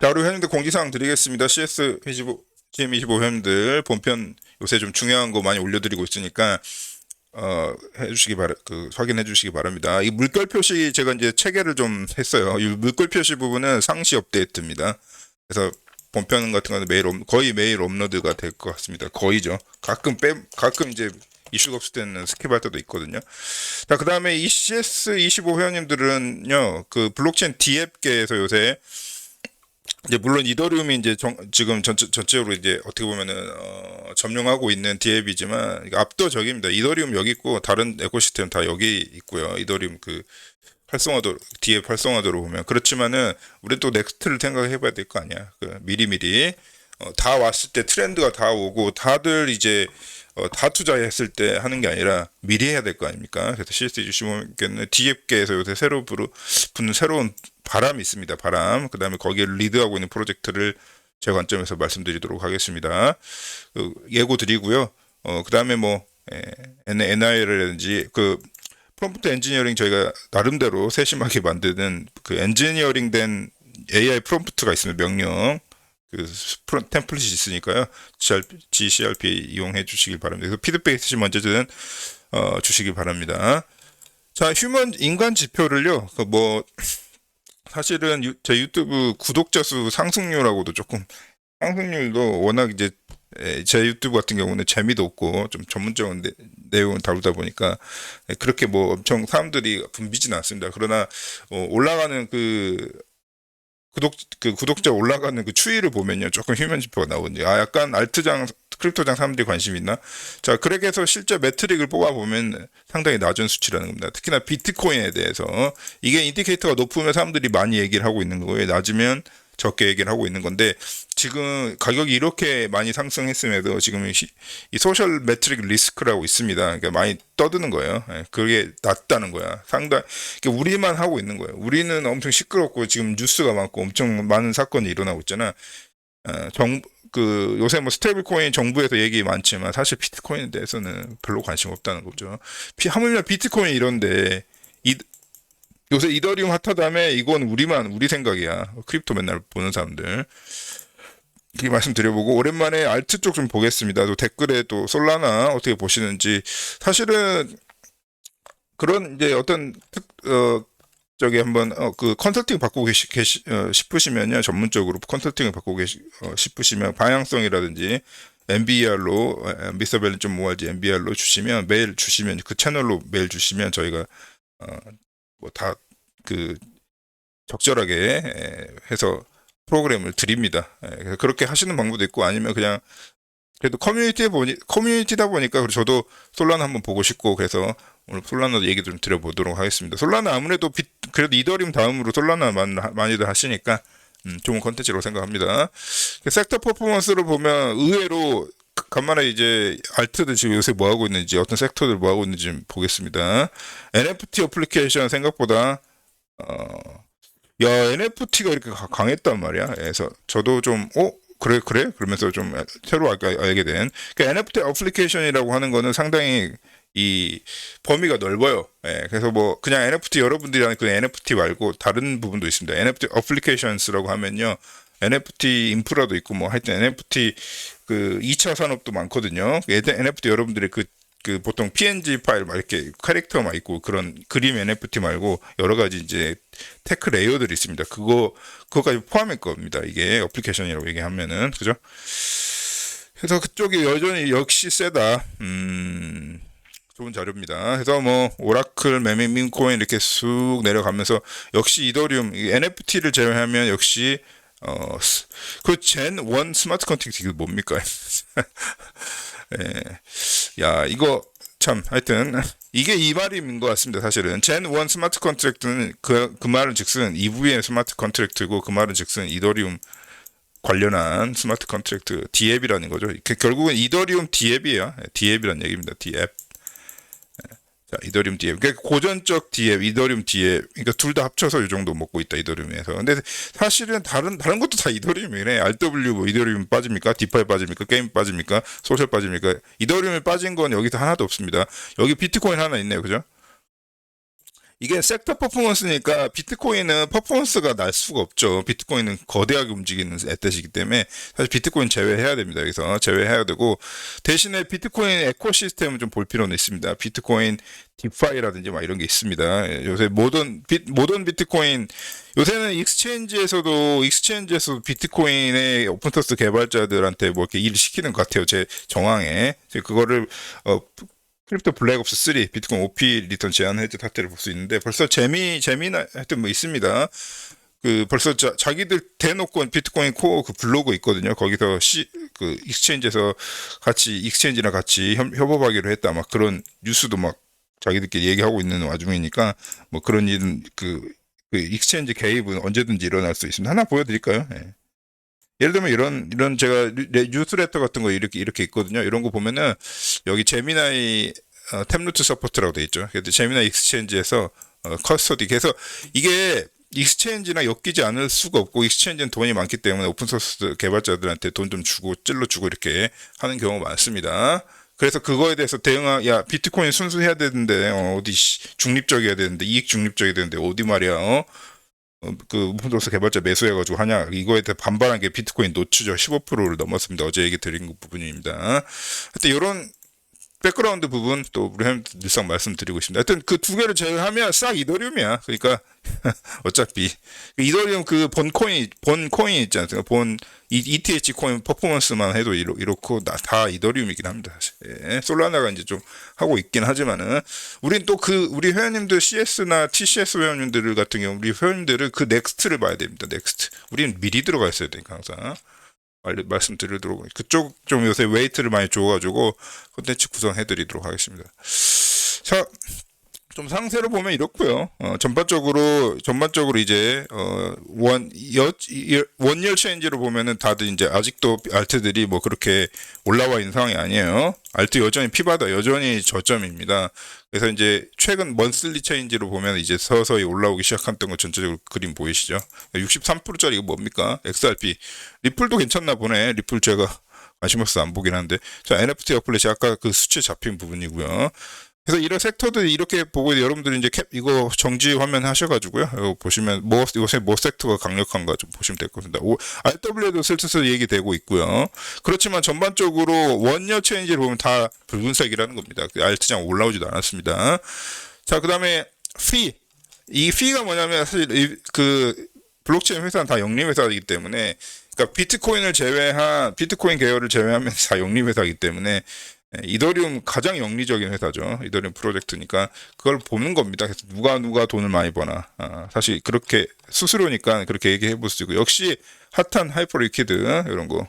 자, 우리 회원님들 공지사항 드리겠습니다. CS25, GM25 회원님들 본편 요새 좀 중요한 거 많이 올려드리고 있으니까 확인해 주시기 바랍니다. 이 물결 표시 제가 이제 체계를 좀 했어요. 이 물결 표시 부분은 상시 업데이트입니다. 그래서 본편 같은 거는 거의 매일 업로드가 될 것 같습니다. 거의죠. 가끔 이제 이슈가 없을 때는 스킵할 때도 있거든요. 자, 그 다음에 이 CS25 회원님들은요, 그 블록체인 D앱계에서 요새 이제 물론 이더리움이 이제 지금 전체적으로 이제 어떻게 보면은 점령하고 있는 D앱이지만 압도적입니다. 이더리움 여기 있고 다른 에코시스템 다 여기 있고요. 이더리움 그 활성화도 D앱 활성화도로 보면 그렇지만은 우리 또 넥스트를 생각해봐야 될 거 아니야. 그 미리미리 다 왔을 때 트렌드가 다 오고 다들 이제 다 투자했을 때 하는 게 아니라 미리 해야 될 거 아닙니까? 그래서 CS25는 D앱계에서 요새 새로 붙는 새로운 바람이 있습니다. 바람. 그 다음에 거기에 리드하고 있는 프로젝트를 제 관점에서 말씀드리도록 하겠습니다. 예고 드리고요. 그 다음에 뭐 NIL이라든지 그 프롬프트 엔지니어링 저희가 나름대로 세심하게 만드는 그 엔지니어링된 AI 프롬프트가 있습니다. 명령. 그 템플릿이 있으니까요. GCRP 이용해 주시길 바랍니다. 그래서 피드백 있으시면 언제든 주시기 바랍니다. 자, 인간 지표를요. 사실은 제 유튜브 구독자 수 상승률하고도 조금 상승률도 워낙 이제 제 유튜브 같은 경우는 재미도 없고 좀 전문적인 내용을 다루다 보니까 그렇게 뭐 엄청 사람들이 붐비진 않습니다. 그러나 올라가는 구독자 올라가는 그 추이를 보면요. 조금 휴면 지표가 나오거든요. 약간 크립토장 사람들이 관심 있나? 자, 그렇게 해서 실제 매트릭을 뽑아보면 상당히 낮은 수치라는 겁니다. 특히나 비트코인에 대해서 이게 인디케이터가 높으면 사람들이 많이 얘기를 하고 있는 거고요. 낮으면 적게 얘기를 하고 있는 건데 지금 가격이 이렇게 많이 상승했음에도 지금 이 소셜 매트릭 리스크라고 있습니다. 그러니까 많이 떠드는 거예요. 그게 낮다는 거야. 그러니까 우리만 하고 있는 거예요. 우리는 엄청 시끄럽고 지금 뉴스가 많고 엄청 많은 사건이 일어나고 있잖아. 요새 뭐 스테이블 코인 정부에서 얘기 많지만 사실 비트코인에 대해서는 별로 관심 없다는 거죠. 하물며 비트코인 이런데 요새 이더리움 핫하다며 이건 우리 생각이야. 크립토 맨날 보는 사람들. 이렇게 말씀드려보고 오랜만에 알트 쪽 좀 보겠습니다. 또 댓글에 또 솔라나 어떻게 보시는지. 사실은 그런 이제 어떤 저기 한번 그 컨설팅 받고 싶으시면요. 전문적으로 컨설팅을 받고 싶으시면 방향성이라든지 MBR로 미스터밸리.org MBR로 주시면 메일 주시면 그 채널로 메일 주시면 저희가 뭐 다 적절하게 해서 프로그램을 드립니다. 그래서 그렇게 하시는 방법도 있고 아니면 그냥 그래도 커뮤니티다 보니까 저도 솔라나 한번 보고 싶고 그래서 오늘 솔라나 얘기 좀 드려보도록 하겠습니다. 솔라나 아무래도 그래도 이더리움 다음으로 솔라나 많이들 하시니까 좋은 컨텐츠라고 생각합니다. 섹터 퍼포먼스를 보면 의외로 간만에 이제 알트들 지금 요새 뭐 하고 있는지 어떤 섹터들 뭐 하고 있는지 좀 보겠습니다. NFT 어플리케이션 생각보다 NFT가 이렇게 강했단 말이야. 그래서 저도 좀 그래 그러면서 좀 새로 알게 된 NFT 어플리케이션이라고 하는 거는 상당히 이 범위가 넓어요. 그래서 뭐 그냥 NFT 여러분들이 하는 그 NFT 말고 다른 부분도 있습니다. NFT 어플리케이션스라고 하면요. NFT 인프라도 있고 뭐 하여튼 NFT 2차 산업도 많거든요. NFT 여러분들이 보통 PNG 파일 막 이렇게 캐릭터만 있고 그런 그림 NFT 말고 여러 가지 이제 테크 레이어들이 있습니다. 그거까지 포함할 겁니다. 이게 어플리케이션이라고 얘기하면은 그죠? 그래서 그쪽이 여전히 역시 세다. 좋은 자료입니다. 그래서 뭐 오라클, 메밍코인 이렇게 쑥 내려가면서 역시 이더리움 NFT를 제외하면 역시 젠1 스마트 컨트랙트 이거 뭡니까? 야, 이거 참 하여튼 이게 이 말인 것 같습니다. 사실은 젠1 스마트 컨트랙트는 그 말은 즉슨 EVM 스마트 컨트랙트고 그 말은 즉슨 이더리움 관련한 스마트 컨트랙트 D앱이라는 거죠. 결국은 이더리움 D앱이에요. D앱이라는 얘기입니다. D앱. 자, 이더리움 D앱. 그러니까 고전적 D앱, 이더리움 D앱. 그러니까 둘 다 합쳐서 이 정도 먹고 있다, 이더리움에서. 근데 사실은 다른 것도 다 이더리움이네. RW 뭐 이더리움 빠집니까? 디파이 빠집니까? 게임 빠집니까? 소셜 빠집니까? 이더리움에 빠진 건 여기서 하나도 없습니다. 여기 비트코인 하나 있네요. 그죠? 이게 섹터 퍼포먼스니까 비트코인은 퍼포먼스가 날 수가 없죠. 비트코인은 거대하게 움직이는 애셋이기 때문에 사실 비트코인 제외해야 됩니다. 여기서 제외해야 되고 대신에 비트코인 에코시스템을 좀 볼 필요는 있습니다. 비트코인 디파이라든지 막 이런 게 있습니다. 예, 요새 모던 비트코인 요새는 익스체인지에서도 비트코인의 오픈소스 개발자들한테 뭐 이렇게 일을 시키는 것 같아요. 제 정황에 그거를 크립토 블랙옵스 3 비트코인 OP 리턴 제한 해제 사태를 볼 수 있는데 벌써 재미나 하여튼 뭐 있습니다. 그 벌써 자기들 대놓고 비트코인 코어 그 블로그 있거든요. 거기서 그 익스체인지에서 익스체인지랑 같이 협업하기로 했다. 막 그런 뉴스도 막 자기들끼리 얘기하고 있는 와중이니까 뭐 그런 일은 그 익스체인지 개입은 언제든지 일어날 수 있습니다. 하나 보여드릴까요? 예. 예를 들면 이런 제가 뉴스레터 같은 거 이렇게 있거든요. 이런 거 보면은 여기 제미나이 탭루트 서포트라고 돼 있죠. 그래서 제미나이 익스체인지에서 커스터디. 그래서 이게 익스체인지나 엮이지 않을 수가 없고 익스체인지는 돈이 많기 때문에 오픈소스 개발자들한테 돈 좀 주고 찔러주고 이렇게 하는 경우가 많습니다. 그래서 그거에 대해서 야 비트코인 순수해야 되는데 어디 중립적이어야 되는데 이익 중립적이어야 되는데 어디 말이야 그 오픈소스 개발자 매수해가지고 하냐 이거에 대해 반발한 게 비트코인 노출죠. 15%를 넘었습니다. 어제 얘기 드린 부분입니다. 하여튼 이런 백그라운드 부분 또 우리 늘상 말씀드리고 있습니다. 하여튼 그 두 개를 제외하면 싹 이더리움이야. 그러니까 어차피 이더리움 그 본 코인 있지 않습니까? 본 ETH 코인 퍼포먼스만 해도 이렇고 다 이더리움이긴 합니다. 사실. 예, 솔라나가 이제 좀 하고 있긴 하지만은 우린 또 우리 회원님들 CS나 TCS 회원님들 같은 경우 우리 회원님들은 그 넥스트를 봐야 됩니다. 넥스트. 우리는 미리 들어가 있어야 되니까 항상. 말씀드리도록 그쪽 좀 요새 웨이트를 많이 줘가지고 콘텐츠 구성해드리도록 하겠습니다. 자, 좀 상세로 보면 이렇고요. 전반적으로 이제 원열 체인지로 보면은 다들 이제 아직도 알트들이 뭐 그렇게 올라와 있는 상황이 아니에요. 알트 여전히 피바다 여전히 저점입니다. 그래서 이제 최근 먼슬리 체인지로 보면 이제 서서히 올라오기 시작했던 거 전체적으로 그림 보이시죠? 63%짜리 이거 뭡니까? XRP 리플도 괜찮나 보네. 리플 제가 관심 없어서 안 보긴 한데 자 NFT 어플렛이 아까 그 수치 잡힌 부분이고요. 그래서 이런 섹터들 이렇게 보고 여러분들이 이제 이거 정지 화면 하셔가지고요. 이거 보시면 요새 뭐 섹터가 강력한가 좀 보시면 될 것 같습니다. RW도 슬슬 얘기되고 있고요. 그렇지만 전반적으로 원여 체인지를 보면 다 붉은색이라는 겁니다. 알트장 올라오지도 않았습니다. 자, 그다음에 이 피가 뭐냐면 사실 그 블록체인 회사는 다 영리 회사이기 때문에 그러니까 비트코인 계열을 제외하면 다 영리 회사이기 때문에 이더리움 가장 영리적인 회사죠. 이더리움 프로젝트니까 그걸 보는 겁니다. 그래서 누가 돈을 많이 버나 사실 그렇게 수수료니까 그렇게 얘기해 볼 수 있고 역시 핫한 하이퍼리퀴드 이런 거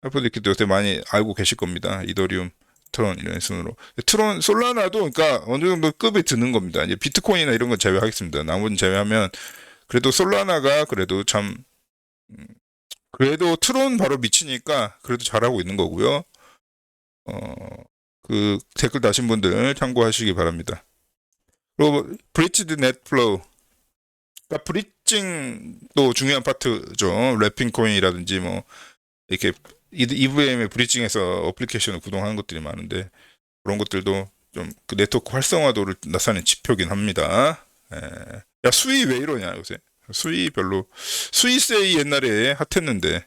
하이퍼리퀴드 요새 많이 알고 계실 겁니다. 이더리움, 트론 이런 순으로 트론, 솔라나도 그러니까 어느 정도 급이 드는 겁니다. 이제 비트코인이나 이런 건 제외하겠습니다. 나머지는 제외하면 그래도 솔라나가 그래도 참 그래도 트론 바로 미치니까 그래도 잘하고 있는 거고요. 그 댓글 다신 분들 참고하시기 바랍니다. 그리고 브릿지드 넷 플로우, 그러니까 브릿징도 중요한 파트죠. 랩핑 코인이라든지 뭐 이렇게 EVM의 브릿징에서 어플리케이션을 구동하는 것들이 많은데 그런 것들도 좀 그 네트워크 활성화도를 나타내는 지표긴 합니다. 야 수위 왜 이러냐 요새 수위 별로 수위세이 옛날에 핫했는데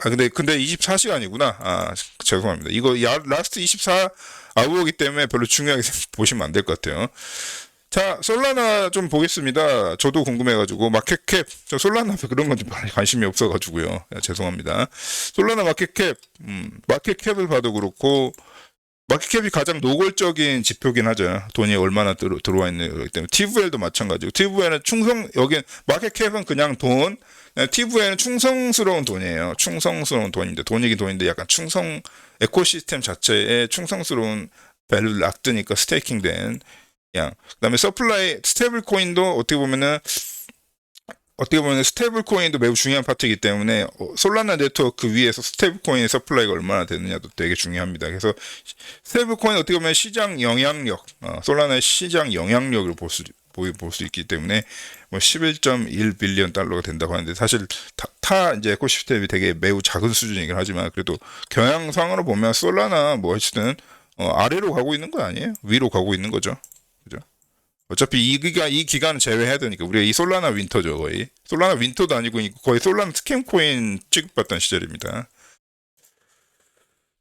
근데 24시간이구나. 죄송합니다. 이거 라스트 24 아우어기 때문에 별로 중요하게 보시면 안 될 것 같아요. 자, 솔라나 좀 보겠습니다. 저도 궁금해가지고 마켓캡, 저 솔라나 그런 건 좀 관심이 없어가지고요. 죄송합니다. 솔라나 마켓캡을 봐도 그렇고 마켓캡이 가장 노골적인 지표긴 하죠. 돈이 얼마나 들어와 있는 거기 때문에 TVL도 마찬가지고 TVL은 여긴 마켓캡은 그냥 돈. TV에는 충성스러운 돈이에요. 충성스러운 돈인데 돈이긴 돈인데 약간 에코시스템 자체에 충성스러운 밸류를 놔두니까 스테이킹된 양. 그다음에 스테이블 코인도 어떻게 보면 스테이블 코인도 매우 중요한 파트이기 때문에 솔라나 네트워크 위에서 스테이블 코인의 서플라이가 얼마나 되느냐도 되게 중요합니다. 그래서 스테이블 코인 어떻게 보면 시장 영향력, 솔라나의 시장 영향력을 볼 수 있기 때문에 뭐 11.1 빌리언 달러가 된다고 하는데 사실 이제 에코시스템이 되게 매우 작은 수준이긴 하지만 그래도 경향상으로 보면 솔라나 뭐 어쨌든 아래로 가고 있는 거 아니에요? 위로 가고 있는 거죠. 그죠? 어차피 이 기간은 제외해야 되니까 우리가 이 솔라나 윈터죠 거의. 솔라나 윈터도 아니고 거의 솔라나 스캠 코인 취급받던 시절입니다.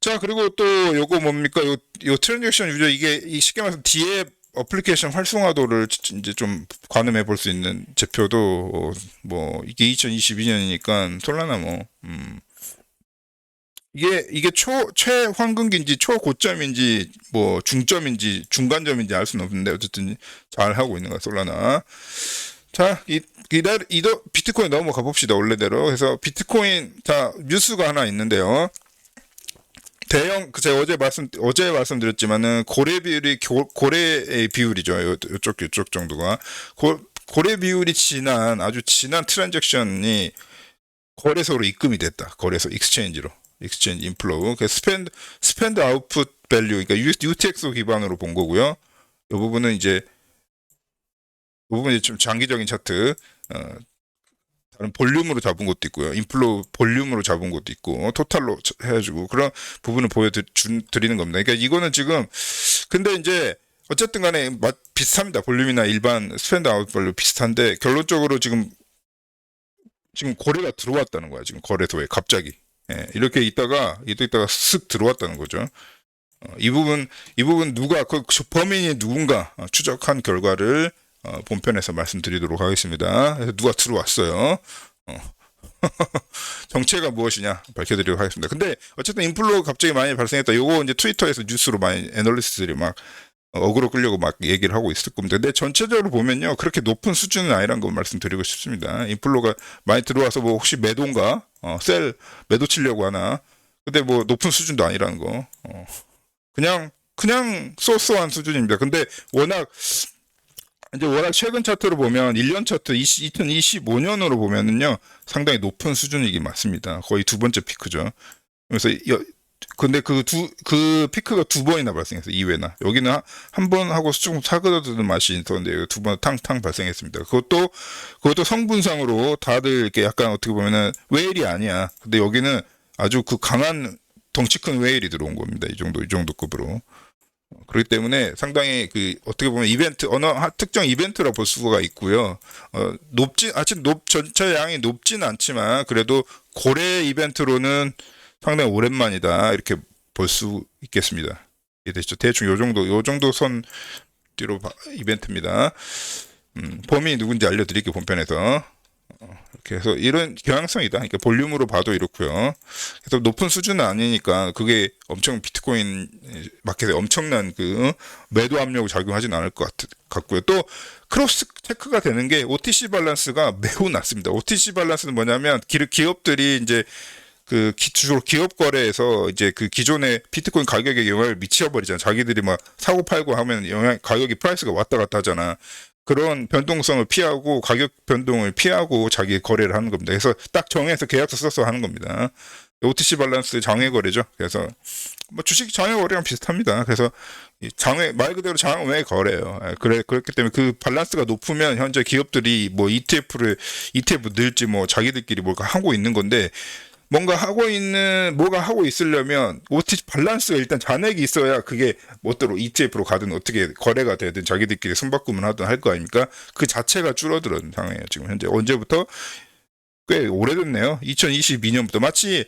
자, 그리고 또 요거 뭡니까? 요 트랜잭션 유저 이게 이 쉽게 말해서 디앱 어플리케이션 활성화도를 이제 좀 가늠해 볼 수 있는 지표도 뭐 이게 2022년이니까 솔라나 뭐 이게 최황금기인지 초고점인지 뭐 중점인지 중간점인지 알 수는 없는데 어쨌든 잘 하고 있는 거야 솔라나. 자, 비트코인 넘어가 봅시다 원래대로. 그래서 비트코인 자 뉴스가 하나 있는데요. 제가 어제 말씀드렸지만은 고래의 비율이죠. 요쪽 정도가 고래 비율이 아주 진한 트랜잭션이 거래소로 입금이 됐다. 거래소 익스체인지 인플로우. 그 스펜드 아웃풋 밸류, 그러니까 UTXO 기반으로 본 거고요. 이 부분은 좀 장기적인 차트, 다른 볼륨으로 잡은 것도 있고요. 인플로우 볼륨으로 잡은 것도 있고, 토탈로 해가지고 그런 부분을 보여드리는 겁니다. 그러니까 이거는 지금, 근데 이제 어쨌든 간에 비슷합니다. 볼륨이나 일반 스펜드 아웃 밸류 비슷한데, 결론적으로 지금 고래가 들어왔다는 거야. 지금 거래소에 갑자기. 예, 이렇게 있다가 쓱 들어왔다는 거죠. 이 부분 범인이 누군가 추적한 결과를 본편에서 말씀드리도록 하겠습니다. 그래서 누가 들어왔어요. 정체가 무엇이냐 밝혀드리도록 하겠습니다. 근데 어쨌든 인플로가 갑자기 많이 발생했다. 요거 이제 트위터에서 뉴스로 많이 애널리스트들이 막 어그로 끌려고 막 얘기를 하고 있을 겁니다. 근데 전체적으로 보면요, 그렇게 높은 수준은 아니라는 거 말씀드리고 싶습니다. 인플로가 많이 들어와서 뭐 혹시 매도인가, 매도 치려고 하나. 근데 뭐 높은 수준도 아니라는 거. 그냥 쏘쏘한 수준입니다. 근데 워낙 최근 차트로 보면 1년 차트 2025년으로 보면은요, 상당히 높은 수준이긴 맞습니다. 거의 두 번째 피크죠. 그래서 근데 그 피크가 두 번이나 발생했어요. 2회나. 여기는 한 번 하고 조금 사그라드는 맛이 있었는데 두 번 탕탕 발생했습니다. 그것도 성분상으로 다들 이렇게 약간 어떻게 보면은 웨일이 아니야. 근데 여기는 아주 그 강한 덩치 큰 웨일이 들어온 겁니다. 이 정도 급으로. 그렇기 때문에 상당히 어떻게 보면 어느 특정 이벤트라 볼 수가 있고요. 전체 양이 높진 않지만 그래도 고래 이벤트로는 상당히 오랜만이다 이렇게 볼 수 있겠습니다. 이해되시죠? 대충 요 정도 선 뒤로 이벤트입니다. 범인이 누군지 알려드릴게요. 본편에서. 이렇게 해서 이런 경향성이다. 그러니까 볼륨으로 봐도 이렇고요. 그래서 높은 수준은 아니니까 그게 엄청 비트코인 마켓에 엄청난 매도 압력을 작용하진 않을 것 같고요. 또 크로스 체크가 되는 게 OTC 밸런스가 매우 낮습니다. OTC 밸런스는 뭐냐면 기업들이 이제 주로 기업 거래에서 이제 기존의 비트코인 가격에 영향을 미쳐버리잖아. 자기들이 막 사고 팔고 하면 가격이 프라이스가 왔다 갔다 하잖아. 그런 변동성을 피하고 가격 변동을 피하고 자기 거래를 하는 겁니다. 그래서 딱 정해서 계약서 써서 하는 겁니다. OTC 밸런스 장외 거래죠. 그래서 뭐 주식 장외 거래랑 비슷합니다. 그래서 말 그대로 장외 거래예요. 그렇기 때문에 그 밸런스가 높으면 현재 기업들이 뭐 ETF 넣을지 뭐 자기들끼리 뭔가 하고 있는 건데, 뭐가 하고 있으려면 OTC 밸런스가 일단 잔액이 있어야 그게 뭐대로 ETF로 가든 어떻게 거래가 되든 자기들끼리 손바꿈을 하든 할 거 아닙니까? 그 자체가 줄어드는 상황이에요. 지금 현재 언제부터? 꽤 오래됐네요. 2022년부터 마치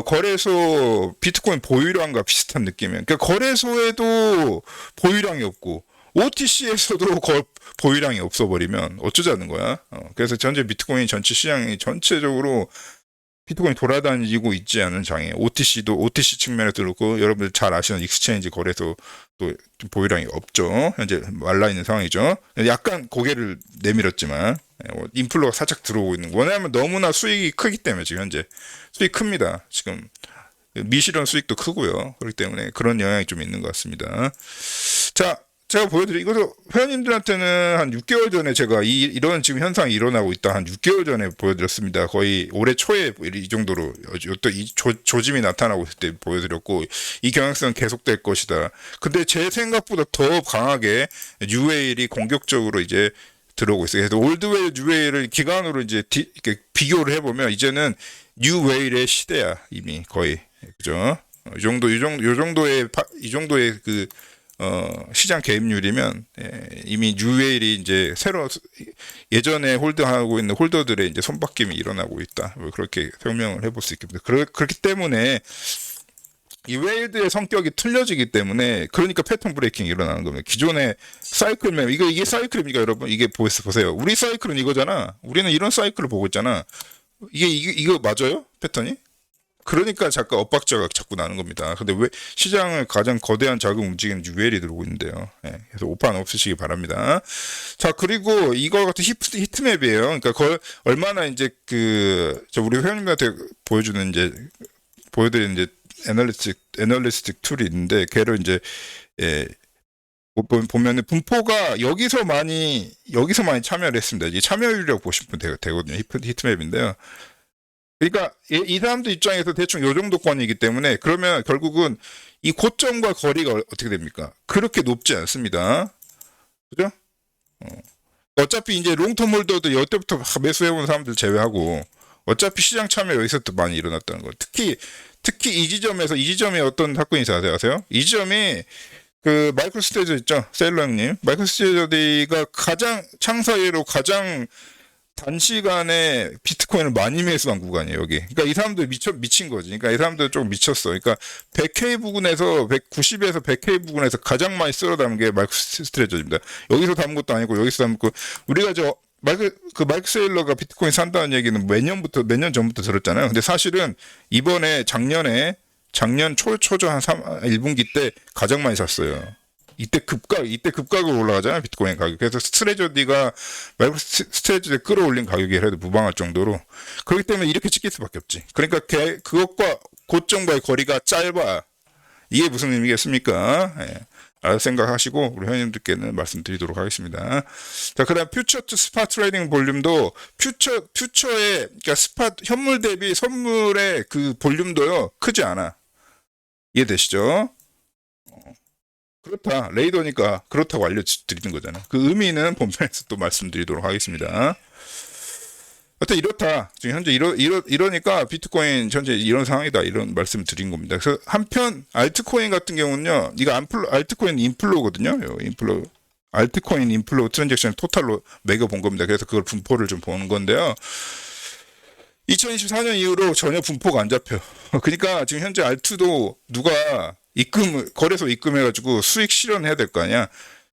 거래소 비트코인 보유량과 비슷한 느낌이에요. 그러니까 거래소에도 보유량이 없고 OTC에서도 보유량이 없어버리면 어쩌자는 거야. 그래서 현재 비트코인 전체 시장이 전체적으로 비트코인이 돌아다니고 있지 않은 장애. OTC 측면에서 그렇고 여러분들 잘 아시는 익스체인지 거래소 또 보유량이 없죠. 현재 말라있는 상황이죠. 약간 고개를 내밀었지만 인플로가 살짝 들어오고 있는 거. 왜냐하면 너무나 수익이 크기 때문에 지금 현재 수익 큽니다. 지금 미실현 수익도 크고요. 그렇기 때문에 그런 영향이 좀 있는 것 같습니다. 자, 제가 이것도 회원님들한테는 한 6개월 전에 제가 이런 지금 현상이 일어나고 있다 한 6개월 전에 보여드렸습니다. 거의 올해 초에 이 정도로 또 이 조짐이 나타나고 있을 때 보여드렸고, 이 경향성은 계속될 것이다. 근데 제 생각보다 더 강하게 뉴웨일이 공격적으로 이제 들어오고 있어요. 그래서 올드웨일, 뉴웨일을 기간으로 이제 이렇게 비교를 해보면 이제는 뉴웨일의 시대야 이미 거의. 그죠? 이 정도의 시장 개입률이면 이미 뉴웨일이 이제 새로 예전에 홀드하고 있는 홀더들의 이제 손바뀜이 일어나고 있다. 뭐 그렇게 설명을 해볼 수 있겠습니다. 그렇기 때문에 이 웨일드의 성격이 틀려지기 때문에 그러니까 패턴 브레이킹이 일어나는 겁니다. 기존의 사이클맨 이게 사이클입니까 여러분? 이게 보세요. 우리 사이클은 이거잖아. 우리는 이런 사이클을 보고 있잖아. 이거 맞아요? 패턴이? 그러니까 자꾸 엇박자가 자꾸 나는 겁니다. 근데 왜 시장을 가장 거대한 자금 움직이는 유엘이 들어오고 있는데요. 그래서 오판 없으시기 바랍니다. 자, 그리고 이거 같은 히트맵이에요. 그러니까 얼마나 이제 우리 회원님한테 보여드리는 이제 애널리스틱 툴이 있는데 걔를 이제 보면은 분포가 여기서 많이 참여를 했습니다. 이 참여율이라고 보시면 되거든요. 히트맵인데요. 그러니까 이 사람들 입장에서 대충 요 정도권이기 때문에 그러면 결국은 이 고점과 거리가 어떻게 됩니까? 그렇게 높지 않습니다. 그죠? 어차피 이제 롱텀 홀더도 여태부터 매수해온 사람들 제외하고 어차피 시장 참여 여기서부터 많이 일어났다는 거. 특히 이 지점에 어떤 사건이 있어요? 이 지점이 마이클 스테이저 있죠? 세일러 형님. 마이클 스테이저가 창사 이후로 가장 단시간에 비트코인을 많이 매수한 구간이에요, 여기. 그러니까 이 사람들 미친 거지. 그러니까 이 사람들 좀 미쳤어. 그러니까 100K 부근에서 190에서 100K 부근에서 가장 많이 쓸어 담은 게 마이클 스테이저입니다. 여기서 담은 것도 아니고 여기서 담은 거. 우리가 마이클 세일러가 비트코인 산다는 얘기는 몇 년 전부터 들었잖아요. 근데 사실은 이번에 작년 초저 한 1분기 때 가장 많이 샀어요. 이때 급각으로 올라가잖아요, 비트코인 가격. 그래서 마이클 스트레저디 끌어올린 가격이 해도 무방할 정도로. 그렇기 때문에 이렇게 찍힐 수밖에 없지. 그러니까 그것과 고점과의 거리가 짧아. 이게 무슨 의미겠습니까? 생각하시고 우리 회원님들께는 말씀드리도록 하겠습니다. 자, 그다음 퓨처 투 스팟 트레이딩 볼륨도 퓨처의 그러니까 스팟 현물 대비 선물의 그 볼륨도요 크지 않아. 이해되시죠? 그렇다. 레이더니까 그렇다고 알려드리는 거잖아. 그 의미는 본편에서 또 말씀드리도록 하겠습니다. 하여튼 이렇다. 지금 현재 이러니까 비트코인 현재 이런 상황이다. 이런 말씀을 드린 겁니다. 그래서 한편 알트코인 같은 경우는요. 이거 알트코인 인플로거든요. 알트코인 인플로 트랜잭션 토탈로 매겨본 겁니다. 그래서 그걸 분포를 좀 보는 건데요. 2024년 이후로 전혀 분포가 안 잡혀. 그러니까 지금 현재 알트도 누가 거래소 입금해가지고 수익 실현해야 될 거 아니야.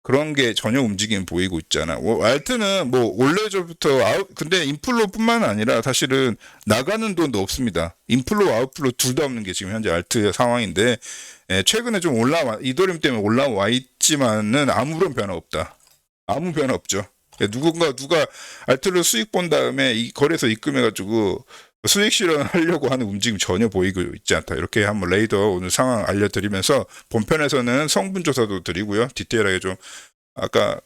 그런 게 전혀 움직임 보이고 있잖아. 알트는 원래부터 근데 인플로뿐만 아니라 사실은 나가는 돈도 없습니다. 인플로 아웃플로 둘 다 없는 게 지금 현재 알트의 상황인데 최근에 좀 이더리움 때문에 올라와 있지만은 아무런 변화 없다. 아무 변화 없죠. 누가 알트로 수익 본 다음에 이 거래소 입금해가지고 수익 실현하려고 하는 움직임 전혀 보이고 있지 않다. 이렇게 한번 레이더 오늘 상황 알려드리면서 본편에서는 성분 조사도 드리고요. 디테일하게 좀 아까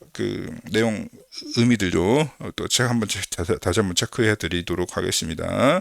내용 의미들도 또 다시 한번 체크해 드리도록 하겠습니다.